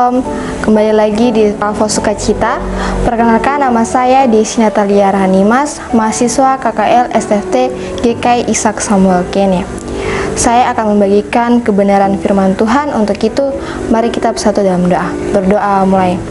Shalom, kembali lagi di Alfa Sukacita. Perkenalkan, nama saya Desi Natalia Rahanimas, mahasiswa KKL STFT GKI Ishak Samuel Kene. Saya akan membagikan kebenaran firman Tuhan. Untuk itu, mari kita bersatu dalam doa. Berdoa mulai.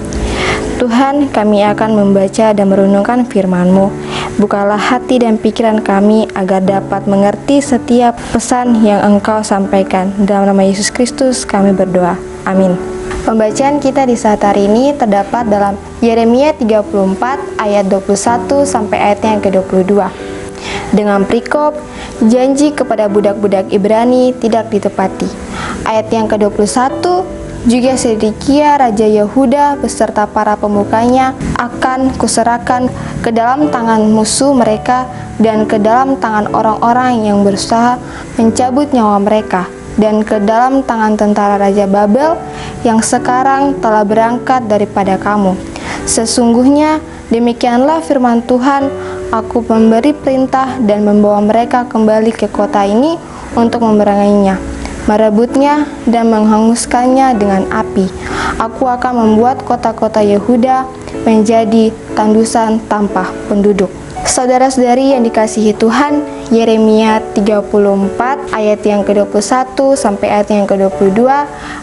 Tuhan, kami akan membaca dan merenungkan firman-Mu. Bukalah hati dan pikiran kami agar dapat mengerti setiap pesan yang Engkau sampaikan. Dalam nama Yesus Kristus kami berdoa. Amin. Pembacaan kita di saat hari ini terdapat dalam Yeremia 34 ayat 21 sampai ayatnya yang ke-22. Dengan perikop, janji kepada budak-budak Ibrani tidak ditepati. Ayat yang ke-21, juga Sedekia Raja Yehuda beserta para pemukanya akan kuserahkan ke dalam tangan musuh mereka dan ke dalam tangan orang-orang yang berusaha mencabut nyawa mereka, dan ke dalam tangan tentara Raja Babel yang sekarang telah berangkat daripada kamu. Sesungguhnya demikianlah firman Tuhan, aku memberi perintah dan membawa mereka kembali ke kota ini untuk memeranginya, merebutnya dan menghanguskannya dengan api. Aku akan membuat kota-kota Yehuda menjadi tandusan tanpa penduduk. Saudara-saudari yang dikasihi Tuhan, Yeremia 34 ayat yang ke-21 sampai ayat yang ke-22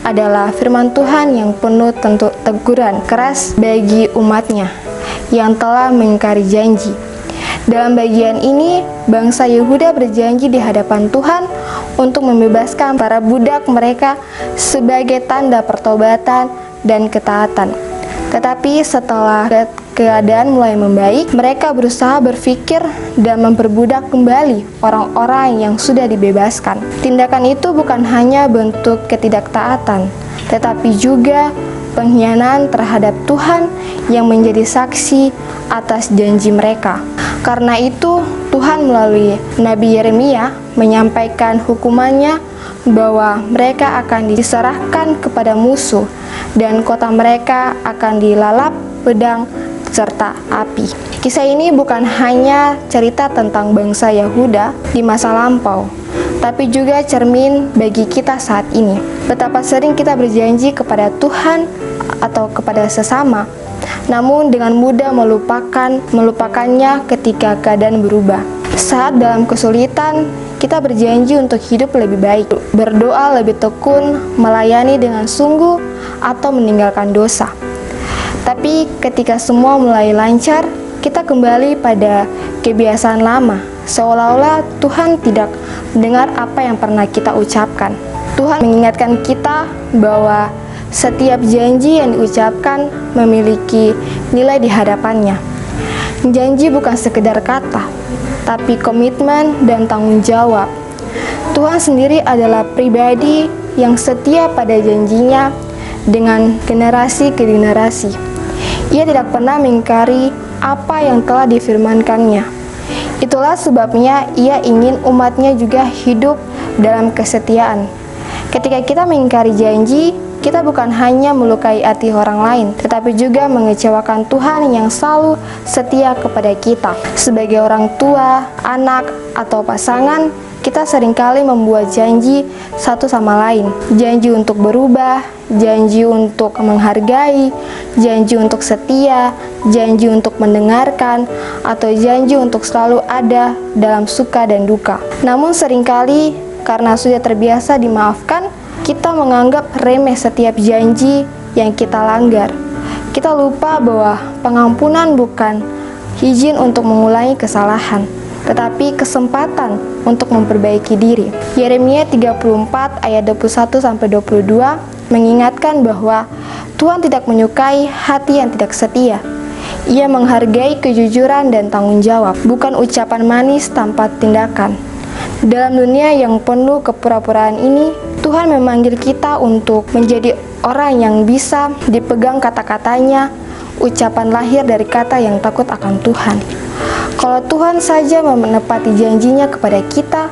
adalah firman Tuhan yang penuh tentu teguran keras bagi umatnya yang telah mengingkari janji. Dalam bagian ini, bangsa Yehuda berjanji di hadapan Tuhan untuk membebaskan para budak mereka sebagai tanda pertobatan dan ketaatan. Tetapi setelah keadaan mulai membaik, mereka berusaha berpikir dan memperbudak kembali orang-orang yang sudah dibebaskan. Tindakan itu bukan hanya bentuk ketidaktaatan, tetapi juga pengkhianatan terhadap Tuhan yang menjadi saksi atas janji mereka. Karena itu, Tuhan melalui Nabi Yeremia menyampaikan hukumannya bahwa mereka akan diserahkan kepada musuh dan kota mereka akan dilalap pedang serta api. Kisah ini bukan hanya cerita tentang bangsa Yehuda di masa lampau, tapi juga cermin bagi kita saat ini. Betapa sering kita berjanji kepada Tuhan atau kepada sesama, namun dengan mudah melupakannya ketika keadaan berubah. Saat dalam kesulitan, kita berjanji untuk hidup lebih baik, berdoa lebih tekun, melayani dengan sungguh, atau meninggalkan dosa. Tapi ketika semua mulai lancar, kita kembali pada kebiasaan lama, seolah-olah Tuhan tidak mendengar apa yang pernah kita ucapkan. Tuhan mengingatkan kita bahwa setiap janji yang diucapkan memiliki nilai di hadapannya. Janji bukan sekedar kata, tapi komitmen dan tanggung jawab. Tuhan sendiri adalah pribadi yang setia pada janjinya dengan generasi ke generasi. Ia tidak pernah mengingkari apa yang telah difirmankannya. Itulah sebabnya ia ingin umatnya juga hidup dalam kesetiaan. Ketika kita mengingkari janji, kita bukan hanya melukai hati orang lain, tetapi juga mengecewakan Tuhan yang selalu setia kepada kita. Sebagai orang tua, anak, atau pasangan, kita seringkali membuat janji satu sama lain. Janji untuk berubah, janji untuk menghargai, janji untuk setia, janji untuk mendengarkan, atau janji untuk selalu ada dalam suka dan duka. Namun seringkali karena sudah terbiasa dimaafkan, kita menganggap remeh setiap janji yang kita langgar. Kita lupa bahwa pengampunan bukan izin untuk mengulangi kesalahan, tetapi kesempatan untuk memperbaiki diri. Yeremia 34 ayat 21-22 mengingatkan bahwa Tuhan tidak menyukai hati yang tidak setia. Ia menghargai kejujuran dan tanggung jawab, bukan ucapan manis tanpa tindakan. Dalam dunia yang penuh kepura-puraan ini, Tuhan memanggil kita untuk menjadi orang yang bisa dipegang kata-katanya, ucapan lahir dari kata yang takut akan Tuhan. Kalau Tuhan saja menepati janjinya kepada kita,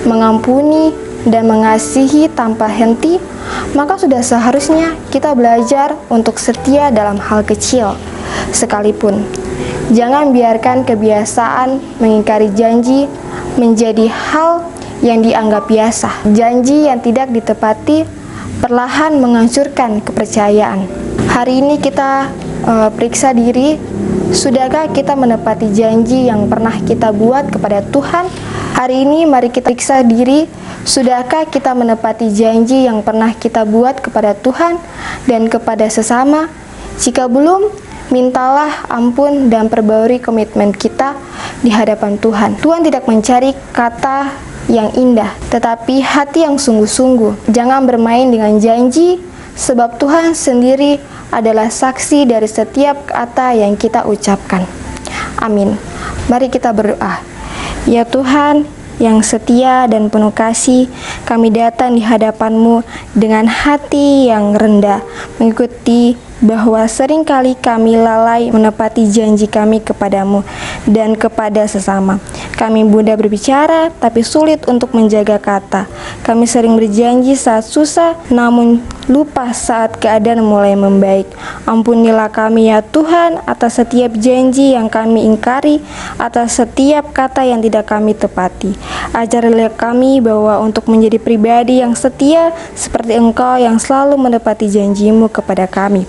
mengampuni dan mengasihi tanpa henti, maka sudah seharusnya kita belajar untuk setia dalam hal kecil sekalipun. Jangan biarkan kebiasaan mengingkari janji menjadi hal yang dianggap biasa. Janji yang tidak ditepati perlahan menghancurkan kepercayaan. Hari ini kita periksa diri, sudahkah kita menepati janji yang pernah kita buat kepada Tuhan? Hari ini mari kita periksa diri, sudahkah kita menepati janji yang pernah kita buat kepada Tuhan dan kepada sesama? Jika belum, mintalah ampun dan perbarui komitmen kita di hadapan Tuhan. Tuhan tidak mencari kata yang indah, tetapi hati yang sungguh-sungguh. Jangan bermain dengan janji, sebab Tuhan sendiri adalah saksi dari setiap kata yang kita ucapkan. Amin. Mari kita berdoa. Ya Tuhan yang setia dan penuh kasih, kami datang di hadapan-Mu dengan hati yang rendah, mengikuti bahwa seringkali kami lalai menepati janji kami kepadamu dan kepada sesama. Kami mudah berbicara, tapi sulit untuk menjaga kata. Kami sering berjanji saat susah, namun lupa saat keadaan mulai membaik. Ampunilah kami ya Tuhan atas setiap janji yang kami ingkari, atas setiap kata yang tidak kami tepati. Ajarilah kami bahwa untuk menjadi pribadi yang setia seperti Engkau yang selalu menepati janji-Mu kepada kami.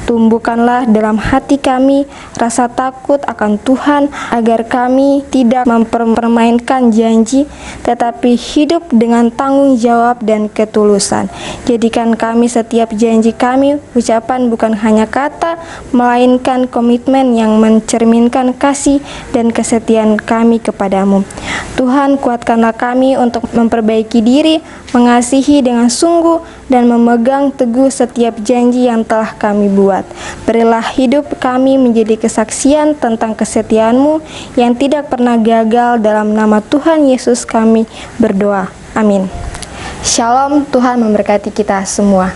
Tumbuhkanlah dalam hati kami rasa takut akan Tuhan, agar kami tidak mempermainkan janji, tetapi hidup dengan tanggung jawab dan ketulusan. Jadikan kami setiap janji kami, ucapan bukan hanya kata, melainkan komitmen yang mencerminkan kasih dan kesetiaan kami kepadamu. Tuhan, kuatkanlah kami untuk memperbaiki diri, mengasihi dengan sungguh, dan memegang teguh setiap janji yang telah kami buat. Berilah hidup kami menjadi kesaksian tentang kesetiaan-Mu yang tidak pernah gagal. Dalam nama Tuhan Yesus kami berdoa. Amin. Shalom, Tuhan memberkati kita semua.